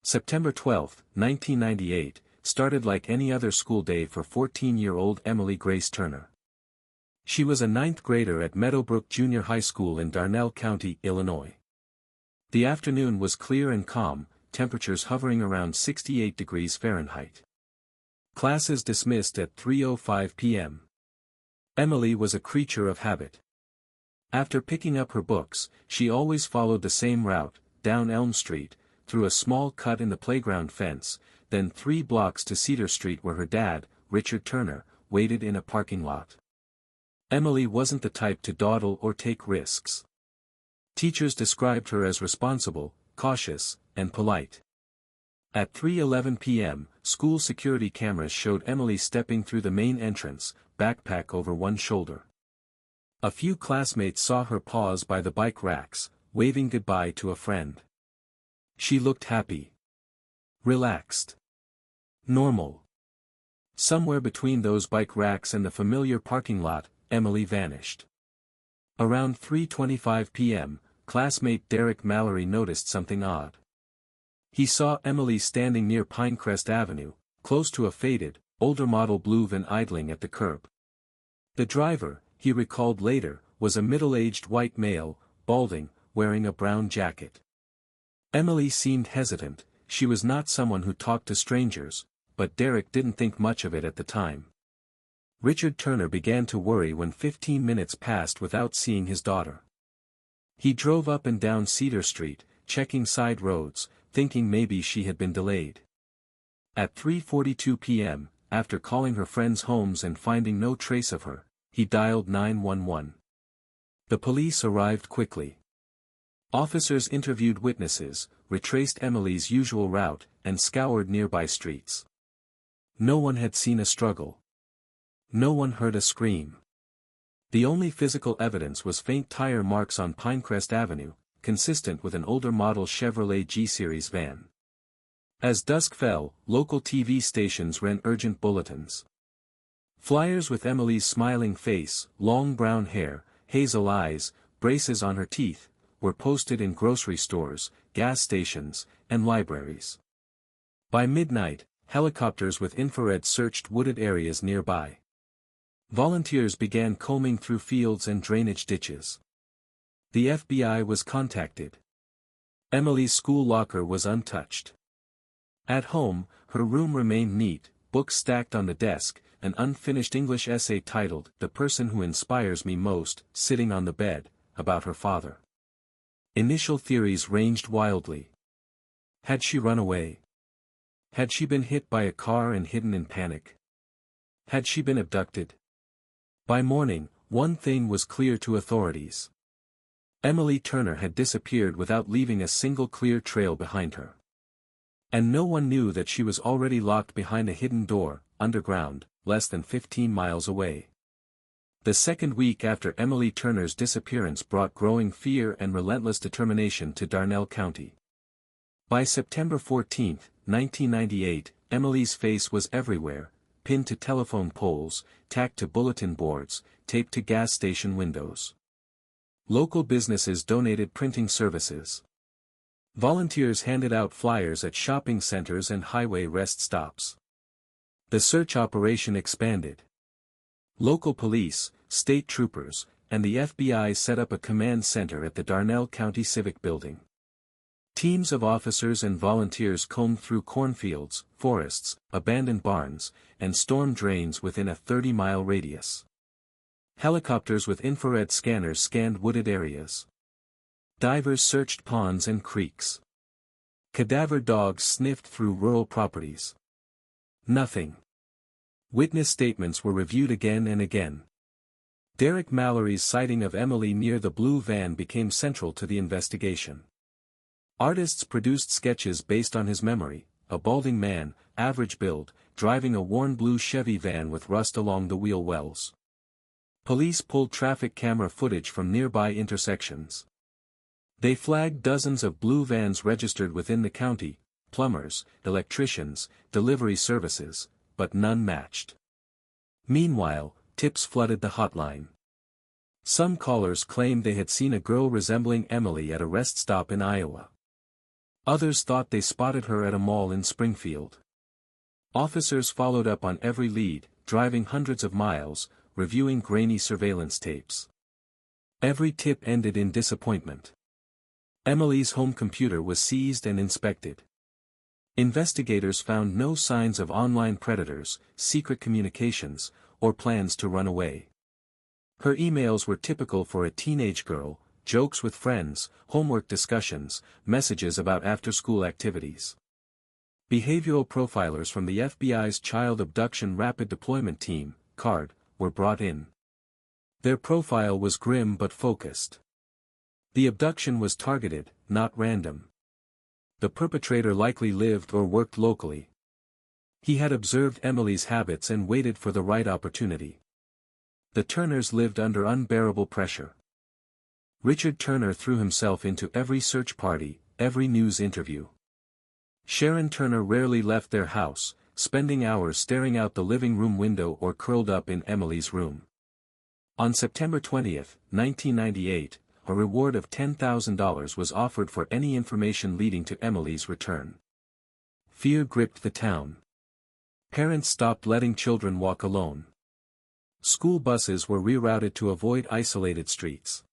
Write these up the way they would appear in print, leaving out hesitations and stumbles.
September 12, 1998, started like any other school day for 14-year-old Emily Grace Turner. She was a ninth grader at Meadowbrook Junior High School in Darnell County, Illinois. The afternoon was clear and calm, temperatures hovering around 68 degrees Fahrenheit. Classes dismissed at 3:05 p.m. Emily was a creature of habit. After picking up her books, she always followed the same route, down Elm Street, through a small cut in the playground fence, then 3 blocks to Cedar Street where her dad, Richard Turner, waited in a parking lot. Emily wasn't the type to dawdle or take risks. Teachers described her as responsible, cautious, and polite. At 3:11 p.m., school security cameras showed Emily stepping through the main entrance, backpack over one shoulder. A few classmates saw her pause by the bike racks, waving goodbye to a friend. She looked happy. Relaxed. Normal. Somewhere between those bike racks and the familiar parking lot, Emily vanished. Around 3:25 p.m., classmate Derek Mallory noticed something odd. He saw Emily standing near Pinecrest Avenue, close to a faded, older model blue van idling at the curb. The driver, he recalled later, was a middle-aged white male, balding, wearing a brown jacket. Emily seemed hesitant. She was not someone who talked to strangers, but Derek didn't think much of it at the time. Richard Turner began to worry when 15 minutes passed without seeing his daughter. He drove up and down Cedar Street, checking side roads, thinking maybe she had been delayed. At 3:42 p.m., after calling her friends' homes and finding no trace of her, he dialed 911. The police arrived quickly. Officers interviewed witnesses, retraced Emily's usual route, and scoured nearby streets. No one had seen a struggle. No one heard a scream. The only physical evidence was faint tire marks on Pinecrest Avenue, consistent with an older model Chevrolet G-Series van. As dusk fell, local TV stations ran urgent bulletins. Flyers with Emily's smiling face, long brown hair, hazel eyes, braces on her teeth, were posted in grocery stores, gas stations, and libraries. By midnight, helicopters with infrared searched wooded areas nearby. Volunteers began combing through fields and drainage ditches. The FBI was contacted. Emily's school locker was untouched. At home, her room remained neat, books stacked on the desk, an unfinished English essay titled "The Person Who Inspires Me Most," sitting on the bed, about her father. Initial theories ranged wildly. Had she run away? Had she been hit by a car and hidden in panic? Had she been abducted? By morning, one thing was clear to authorities. Emily Turner had disappeared without leaving a single clear trail behind her. And no one knew that she was already locked behind a hidden door, underground, less than 15 miles away. The second week after Emily Turner's disappearance brought growing fear and relentless determination to Darnell County. By September 14, 1998, Emily's face was everywhere, pinned to telephone poles, tacked to bulletin boards, taped to gas station windows. Local businesses donated printing services. Volunteers handed out flyers at shopping centers and highway rest stops. The search operation expanded. Local police, state troopers, and the FBI set up a command center at the Darnell County Civic Building. Teams of officers and volunteers combed through cornfields, forests, abandoned barns, and storm drains within a 30-mile radius. Helicopters with infrared scanners scanned wooded areas. Divers searched ponds and creeks. Cadaver dogs sniffed through rural properties. Nothing. Witness statements were reviewed again and again. Derek Mallory's sighting of Emily near the blue van became central to the investigation. Artists produced sketches based on his memory: a balding man, average build, driving a worn blue Chevy van with rust along the wheel wells. Police pulled traffic camera footage from nearby intersections. They flagged dozens of blue vans registered within the county: plumbers, electricians, delivery services, but none matched. Meanwhile, tips flooded the hotline. Some callers claimed they had seen a girl resembling Emily at a rest stop in Iowa. Others thought they spotted her at a mall in Springfield. Officers followed up on every lead, driving hundreds of miles, reviewing grainy surveillance tapes. Every tip ended in disappointment. Emily's home computer was seized and inspected. Investigators found no signs of online predators, secret communications, or plans to run away. Her emails were typical for a teenage girl: jokes with friends, homework discussions, messages about after-school activities. Behavioral profilers from the FBI's Child Abduction Rapid Deployment Team, CARD, were brought in. Their profile was grim but focused. The abduction was targeted, not random. The perpetrator likely lived or worked locally. He had observed Emily's habits and waited for the right opportunity. The Turners lived under unbearable pressure. Richard Turner threw himself into every search party, every news interview. Sharon Turner rarely left their house, spending hours staring out the living room window or curled up in Emily's room. On September 20, 1998, a reward of $10,000 was offered for any information leading to Emily's return. Fear gripped the town. Parents stopped letting children walk alone. School buses were rerouted to avoid isolated streets.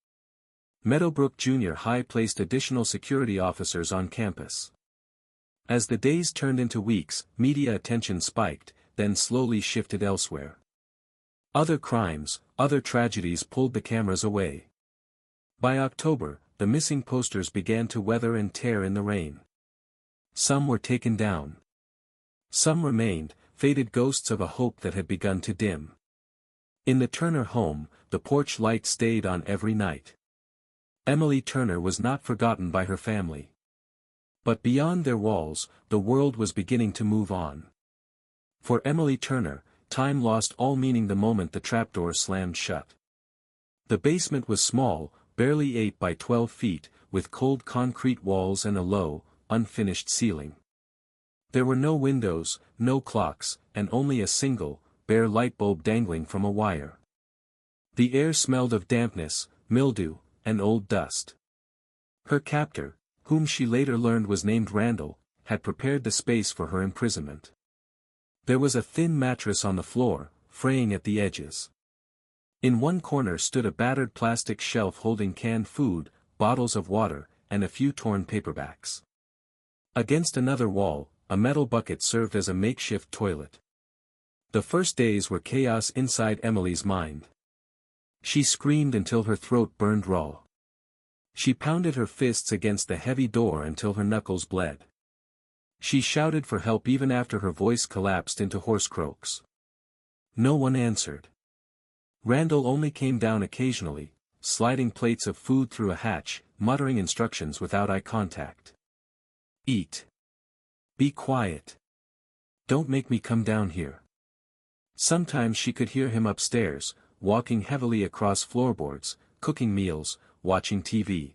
Meadowbrook Junior High placed additional security officers on campus. As the days turned into weeks, media attention spiked, then slowly shifted elsewhere. Other crimes, other tragedies pulled the cameras away. By October, the missing posters began to weather and tear in the rain. Some were taken down. Some remained, faded ghosts of a hope that had begun to dim. In the Turner home, the porch light stayed on every night. Emily Turner was not forgotten by her family. But beyond their walls, the world was beginning to move on. For Emily Turner, time lost all meaning the moment the trapdoor slammed shut. The basement was small, barely 8 by 12 feet, with cold concrete walls and a low, unfinished ceiling. There were no windows, no clocks, and only a single, bare light bulb dangling from a wire. The air smelled of dampness, mildew, and old dust. Her captor, whom she later learned was named Randall, had prepared the space for her imprisonment. There was a thin mattress on the floor, fraying at the edges. In one corner stood a battered plastic shelf holding canned food, bottles of water, and a few torn paperbacks. Against another wall, a metal bucket served as a makeshift toilet. The first days were chaos inside Emily's mind. She screamed until her throat burned raw. She pounded her fists against the heavy door until her knuckles bled. She shouted for help even after her voice collapsed into hoarse croaks. No one answered. Randall only came down occasionally, sliding plates of food through a hatch, muttering instructions without eye contact. Eat. Be quiet. Don't make me come down here. Sometimes she could hear him upstairs, walking heavily across floorboards, cooking meals, watching TV.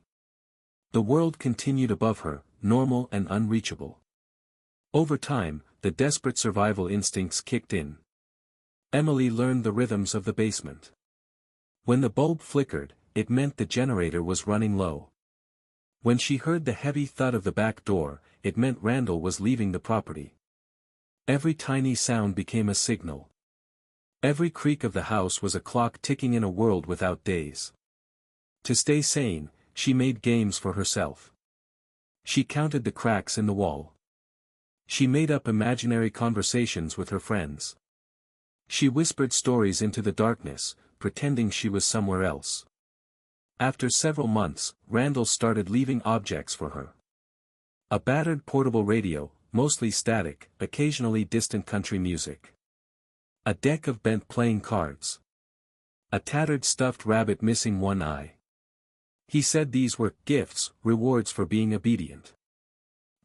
The world continued above her, normal and unreachable. Over time, the desperate survival instincts kicked in. Emily learned the rhythms of the basement. When the bulb flickered, it meant the generator was running low. When she heard the heavy thud of the back door, it meant Randall was leaving the property. Every tiny sound became a signal. Every creak of the house was a clock ticking in a world without days. To stay sane, she made games for herself. She counted the cracks in the wall. She made up imaginary conversations with her friends. She whispered stories into the darkness, pretending she was somewhere else. After several months, Randall started leaving objects for her. A battered portable radio, mostly static, occasionally distant country music. A deck of bent playing cards. A tattered stuffed rabbit missing one eye. He said these were gifts, rewards for being obedient.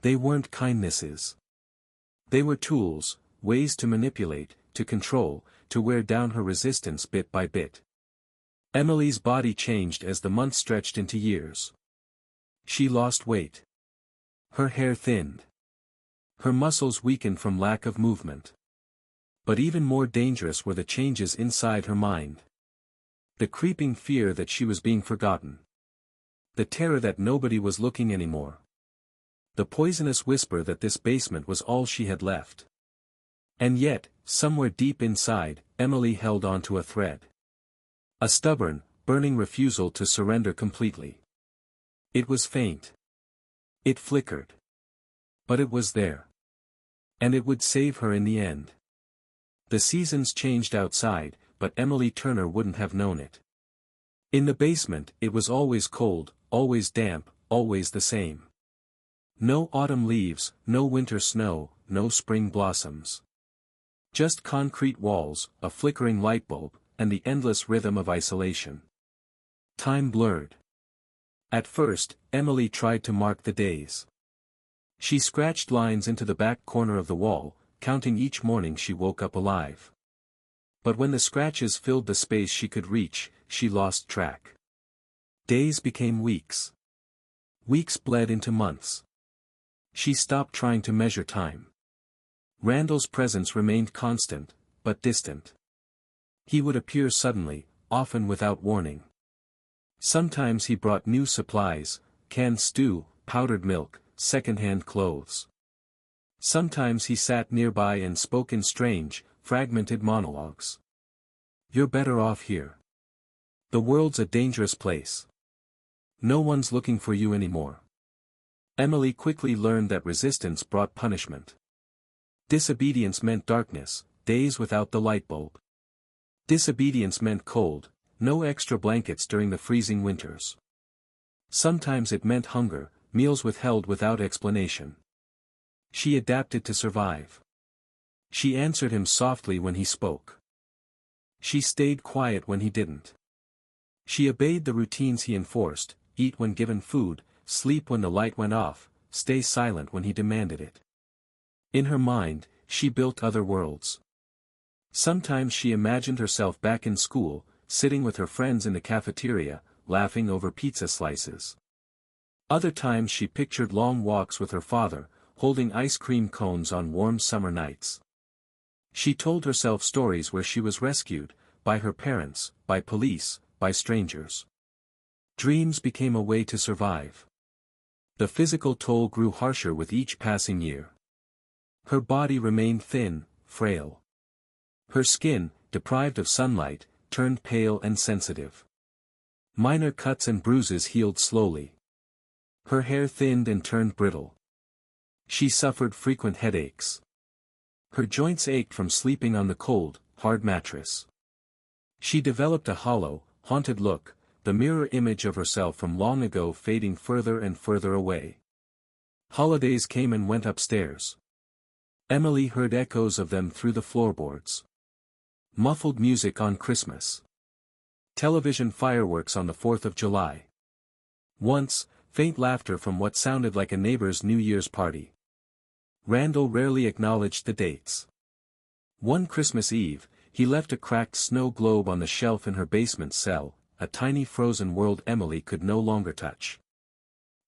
They weren't kindnesses. They were tools, ways to manipulate, to control, to wear down her resistance bit by bit. Emily's body changed as the months stretched into years. She lost weight. Her hair thinned. Her muscles weakened from lack of movement. But even more dangerous were the changes inside her mind. The creeping fear that she was being forgotten. The terror that nobody was looking anymore. the poisonous whisper that this basement was all she had left. And yet, somewhere deep inside, Emily held on to a thread. A stubborn, burning refusal to surrender completely. It was faint. It flickered. But it was there. And it would save her in the end. The seasons changed outside, but Emily Turner wouldn't have known it. In the basement, it was always cold, always damp, always the same. No autumn leaves, no winter snow, no spring blossoms. Just concrete walls, a flickering light bulb, and the endless rhythm of isolation. Time blurred. At first, Emily tried to mark the days. She scratched lines into the back corner of the wall, counting each morning she woke up alive. But when the scratches filled the space she could reach, she lost track. Days became weeks. Weeks bled into months. She stopped trying to measure time. Randall's presence remained constant, but distant. He would appear suddenly, often without warning. Sometimes he brought new supplies, canned stew, powdered milk, second-hand clothes. Sometimes he sat nearby and spoke in strange, fragmented monologues. "You're better off here. The world's a dangerous place. No one's looking for you anymore." Emily quickly learned that resistance brought punishment. Disobedience meant darkness, days without the light bulb. Disobedience meant cold, no extra blankets during the freezing winters. Sometimes it meant hunger, meals withheld without explanation. She adapted to survive. She answered him softly when he spoke. She stayed quiet when he didn't. She obeyed the routines he enforced, eat when given food, sleep when the light went off, stay silent when he demanded it. In her mind, she built other worlds. Sometimes she imagined herself back in school, sitting with her friends in the cafeteria, laughing over pizza slices. Other times she pictured long walks with her father, holding ice cream cones on warm summer nights. She told herself stories where she was rescued, by her parents, by police, by strangers. Dreams became a way to survive. The physical toll grew harsher with each passing year. Her body remained thin, frail. Her skin, deprived of sunlight, turned pale and sensitive. Minor cuts and bruises healed slowly. Her hair thinned and turned brittle. She suffered frequent headaches. Her joints ached from sleeping on the cold, hard mattress. She developed a hollow, haunted look, the mirror image of herself from long ago fading further and further away. Holidays came and went upstairs. Emily heard echoes of them through the floorboards. Muffled music on Christmas. Television fireworks on the 4th of July. Once, faint laughter from what sounded like a neighbor's New Year's party. Randall rarely acknowledged the dates. One Christmas Eve, he left a cracked snow globe on the shelf in her basement cell, a tiny frozen world Emily could no longer touch.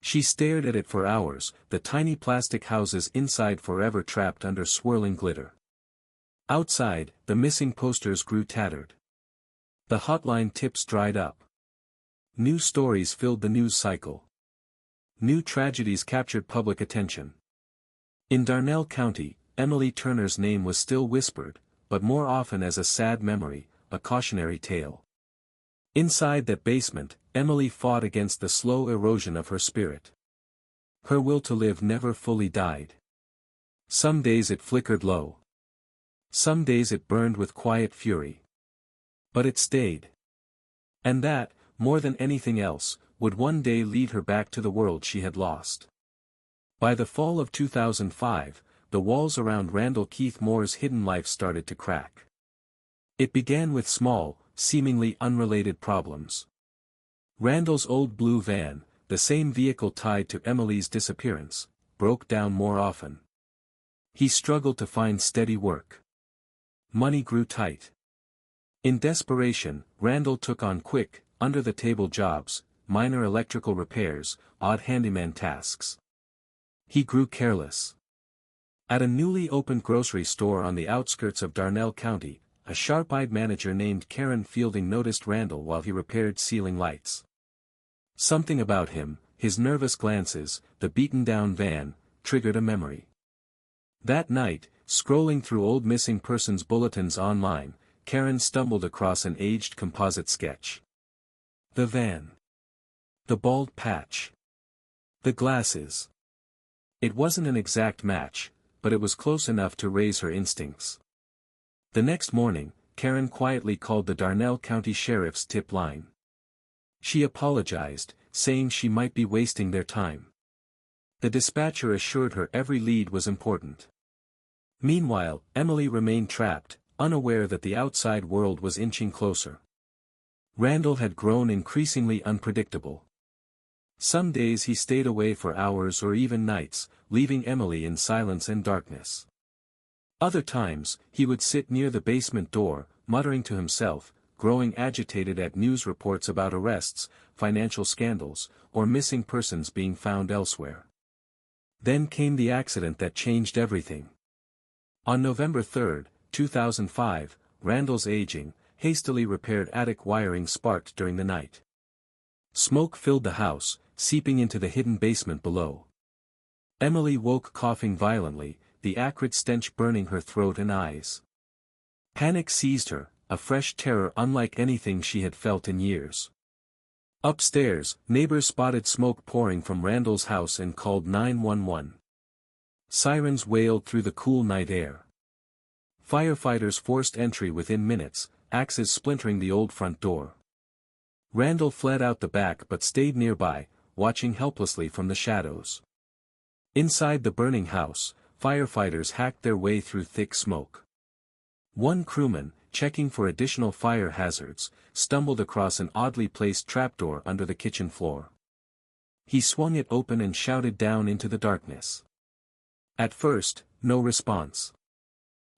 She stared at it for hours, the tiny plastic houses inside forever trapped under swirling glitter. Outside, the missing posters grew tattered. The hotline tips dried up. New stories filled the news cycle. New tragedies captured public attention. In Darnell County, Emily Turner's name was still whispered, but more often as a sad memory, a cautionary tale. Inside that basement, Emily fought against the slow erosion of her spirit. Her will to live never fully died. Some days it flickered low. Some days it burned with quiet fury. But it stayed. And that, more than anything else, would one day lead her back to the world she had lost. By the fall of 2005, the walls around Randall Keith Moore's hidden life started to crack. It began with small, seemingly unrelated problems. Randall's old blue van, the same vehicle tied to Emily's disappearance, broke down more often. He struggled to find steady work. Money grew tight. In desperation, Randall took on quick, under-the-table jobs, minor electrical repairs, odd handyman tasks. He grew careless. At a newly opened grocery store on the outskirts of Darnell County, a sharp-eyed manager named Karen Fielding noticed Randall while he repaired ceiling lights. Something about him, his nervous glances, the beaten-down van, triggered a memory. That night, scrolling through old missing persons bulletins online, Karen stumbled across an aged composite sketch. The van. The bald patch. The glasses. It wasn't an exact match, but it was close enough to raise her instincts. The next morning, Karen quietly called the Darnell County Sheriff's tip line. She apologized, saying she might be wasting their time. The dispatcher assured her every lead was important. Meanwhile, Emily remained trapped, unaware that the outside world was inching closer. Randall had grown increasingly unpredictable. Some days he stayed away for hours or even nights, leaving Emily in silence and darkness. Other times, he would sit near the basement door, muttering to himself, growing agitated at news reports about arrests, financial scandals, or missing persons being found elsewhere. Then came the accident that changed everything. On November 3, 2005, Randall's aging, hastily repaired attic wiring sparked during the night. Smoke filled the house, seeping into the hidden basement below. Emily woke coughing violently, the acrid stench burning her throat and eyes. Panic seized her, a fresh terror unlike anything she had felt in years. Upstairs, neighbors spotted smoke pouring from Randall's house and called 911. Sirens wailed through the cool night air. Firefighters forced entry within minutes, axes splintering the old front door. Randall fled out the back but stayed nearby, watching helplessly from the shadows. Inside the burning house, firefighters hacked their way through thick smoke. One crewman, checking for additional fire hazards, stumbled across an oddly placed trapdoor under the kitchen floor. He swung it open and shouted down into the darkness. At first, no response.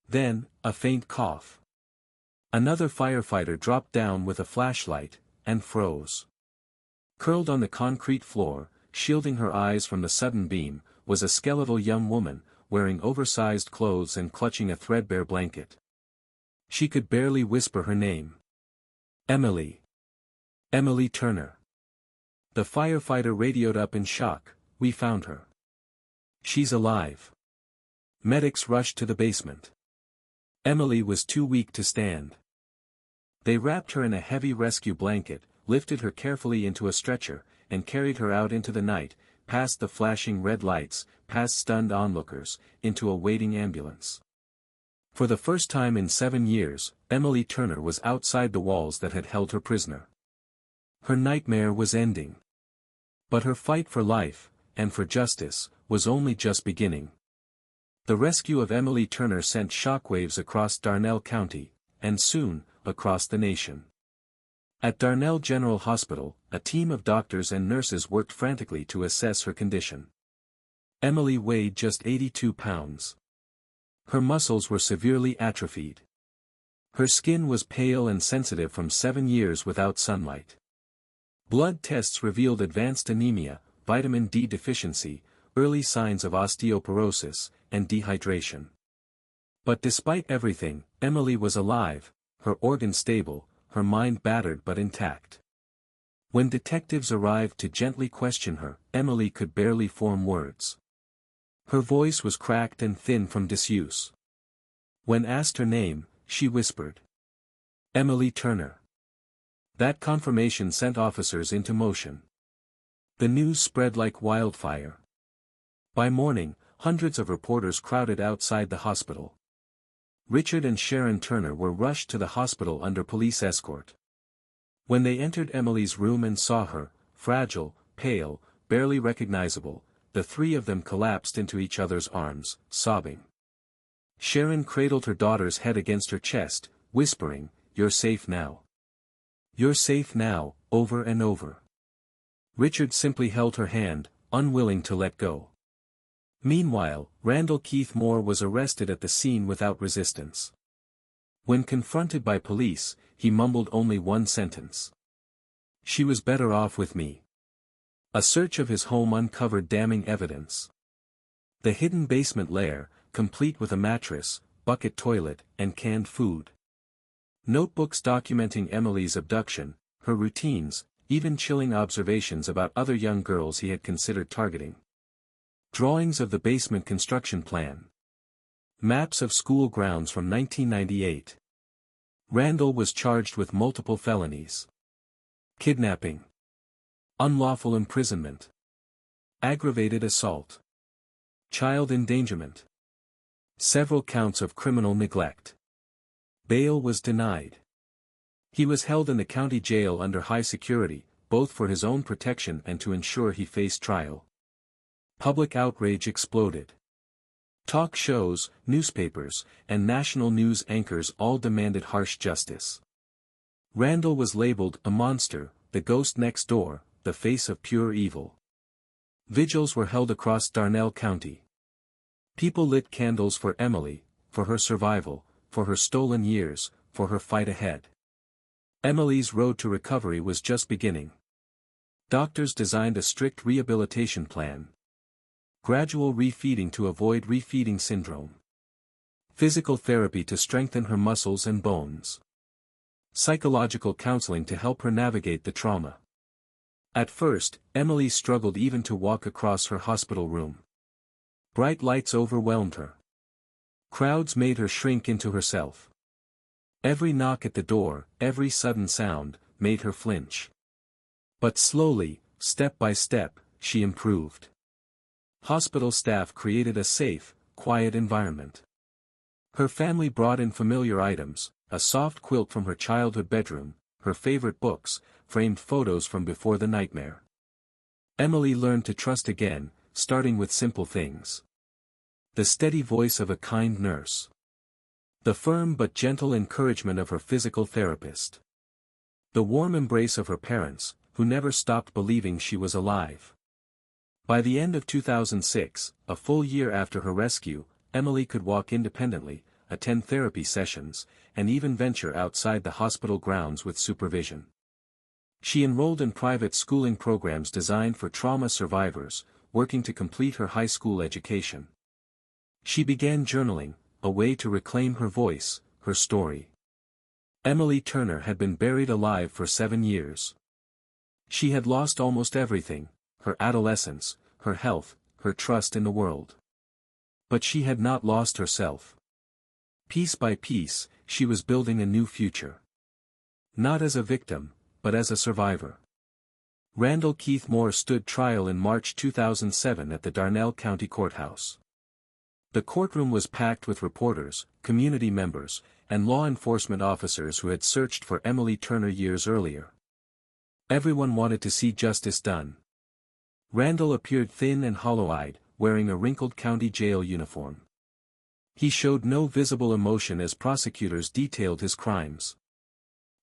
Then, a faint cough. Another firefighter dropped down with a flashlight, and froze. Curled on the concrete floor, shielding her eyes from the sudden beam, was a skeletal young woman, wearing oversized clothes and clutching a threadbare blanket. She could barely whisper her name. Emily. Emily Turner. The firefighter radioed up in shock, "We found her. She's alive." Medics rushed to the basement. Emily was too weak to stand. They wrapped her in a heavy rescue blanket, lifted her carefully into a stretcher, and carried her out into the night, past the flashing red lights, past stunned onlookers, into a waiting ambulance. For the first time in 7 years, Emily Turner was outside the walls that had held her prisoner. Her nightmare was ending. But her fight for life, and for justice, was only just beginning. The rescue of Emily Turner sent shockwaves across Darnell County, and soon, across the nation. At Darnell General Hospital, a team of doctors and nurses worked frantically to assess her condition. Emily weighed just 82 pounds. Her muscles were severely atrophied. Her skin was pale and sensitive from 7 years without sunlight. Blood tests revealed advanced anemia, vitamin D deficiency, early signs of osteoporosis, and dehydration. But despite everything, Emily was alive, her organs stable, her mind battered but intact. When detectives arrived to gently question her, Emily could barely form words. Her voice was cracked and thin from disuse. When asked her name, she whispered, "Emily Turner." That confirmation sent officers into motion. The news spread like wildfire. By morning, hundreds of reporters crowded outside the hospital. Richard and Sharon Turner were rushed to the hospital under police escort. When they entered Emily's room and saw her, fragile, pale, barely recognizable, the three of them collapsed into each other's arms, sobbing. Sharon cradled her daughter's head against her chest, whispering, "You're safe now. You're safe now," over and over. Richard simply held her hand, unwilling to let go. Meanwhile, Randall Keith Moore was arrested at the scene without resistance. When confronted by police, he mumbled only one sentence. "She was better off with me." A search of his home uncovered damning evidence. The hidden basement lair, complete with a mattress, bucket toilet, and canned food. Notebooks documenting Emily's abduction, her routines, even chilling observations about other young girls he had considered targeting. Drawings of the basement construction plan. Maps of school grounds from 1998. Randall was charged with multiple felonies. Kidnapping. Unlawful imprisonment. Aggravated assault. Child endangerment. Several counts of criminal neglect. Bail was denied. He was held in the county jail under high security, both for his own protection and to ensure he faced trial. Public outrage exploded. Talk shows, newspapers, and national news anchors all demanded harsh justice. Randall was labeled a monster, the ghost next door, the face of pure evil. Vigils were held across Darnell County. People lit candles for Emily, for her survival, for her stolen years, for her fight ahead. Emily's road to recovery was just beginning. Doctors designed a strict rehabilitation plan. Gradual refeeding to avoid refeeding syndrome. Physical therapy to strengthen her muscles and bones. Psychological counseling to help her navigate the trauma. At first, Emily struggled even to walk across her hospital room. Bright lights overwhelmed her. Crowds made her shrink into herself. Every knock at the door, every sudden sound, made her flinch. But slowly, step by step, she improved. Hospital staff created a safe, quiet environment. Her family brought in familiar items, a soft quilt from her childhood bedroom, her favorite books, framed photos from before the nightmare. Emily learned to trust again, starting with simple things. The steady voice of a kind nurse. The firm but gentle encouragement of her physical therapist. The warm embrace of her parents, who never stopped believing she was alive. By the end of 2006, a full year after her rescue, Emily could walk independently, attend therapy sessions, and even venture outside the hospital grounds with supervision. She enrolled in private schooling programs designed for trauma survivors, working to complete her high school education. She began journaling, a way to reclaim her voice, her story. Emily Turner had been buried alive for 7 years. She had lost almost everything, her adolescence, her health, her trust in the world. But she had not lost herself. Piece by piece, she was building a new future. Not as a victim, but as a survivor. Randall Keith Moore stood trial in March 2007 at the Darnell County Courthouse. The courtroom was packed with reporters, community members, and law enforcement officers who had searched for Emily Turner years earlier. Everyone wanted to see justice done. Randall appeared thin and hollow-eyed, wearing a wrinkled county jail uniform. He showed no visible emotion as prosecutors detailed his crimes.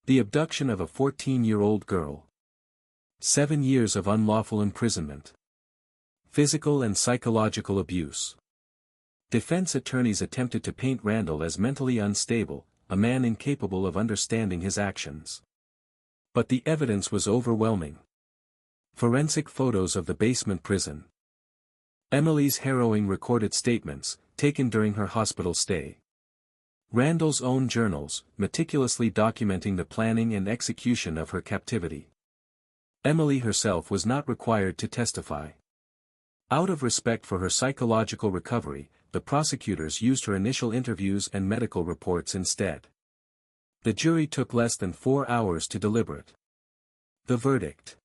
The abduction of a 14-year-old girl. 7 years of unlawful imprisonment. Physical and psychological abuse. Defense attorneys attempted to paint Randall as mentally unstable, a man incapable of understanding his actions. But the evidence was overwhelming. Forensic photos of the basement prison. Emily's harrowing recorded statements, taken during her hospital stay. Randall's own journals, meticulously documenting the planning and execution of her captivity. Emily herself was not required to testify. Out of respect for her psychological recovery, the prosecutors used her initial interviews and medical reports instead. The jury took less than 4 hours to deliberate. The verdict.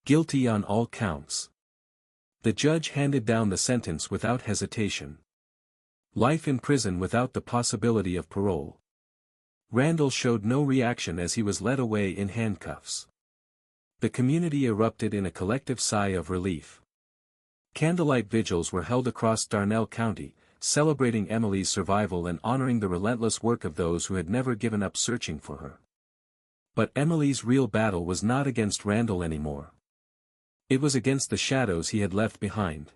Guilty on all counts. The judge handed down the sentence without hesitation. Life in prison without the possibility of parole. Randall showed no reaction as he was led away in handcuffs. The community erupted in a collective sigh of relief. Candlelight vigils were held across Darnell County, celebrating Emily's survival and honoring the relentless work of those who had never given up searching for her. But Emily's real battle was not against Randall anymore. It was against the shadows he had left behind.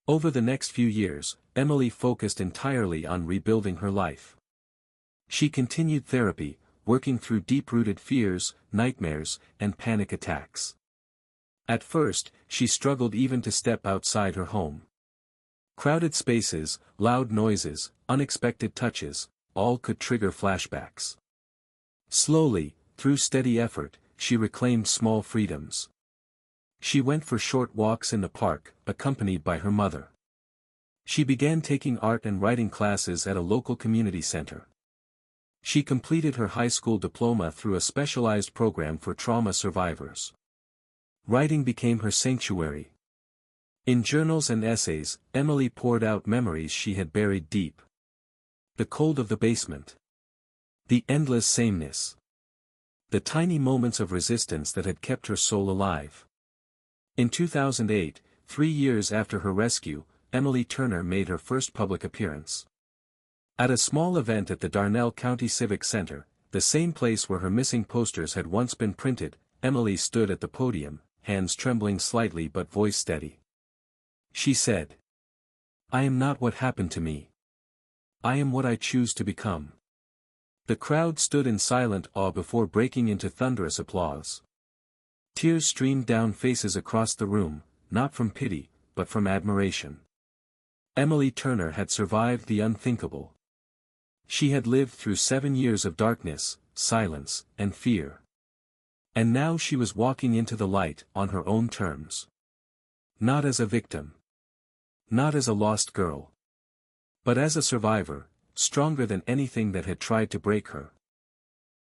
Over the next few years, Emily focused entirely on rebuilding her life. She continued therapy, working through deep-rooted fears, nightmares, and panic attacks. At first, she struggled even to step outside her home. Crowded spaces, loud noises, unexpected touches, all could trigger flashbacks. Slowly, through steady effort, she reclaimed small freedoms. She went for short walks in the park, accompanied by her mother. She began taking art and writing classes at a local community center. She completed her high school diploma through a specialized program for trauma survivors. Writing became her sanctuary. In journals and essays, Emily poured out memories she had buried deep. The cold of the basement. The endless sameness. The tiny moments of resistance that had kept her soul alive. In 2008, 3 years after her rescue, Emily Turner made her first public appearance. At a small event at the Darnell County Civic Center, the same place where her missing posters had once been printed, Emily stood at the podium, hands trembling slightly but voice steady. She said, "I am not what happened to me. I am what I choose to become." The crowd stood in silent awe before breaking into thunderous applause. Tears streamed down faces across the room, not from pity, but from admiration. Emily Turner had survived the unthinkable. She had lived through 7 years of darkness, silence, and fear. And now she was walking into the light on her own terms. Not as a victim. Not as a lost girl. But as a survivor, stronger than anything that had tried to break her.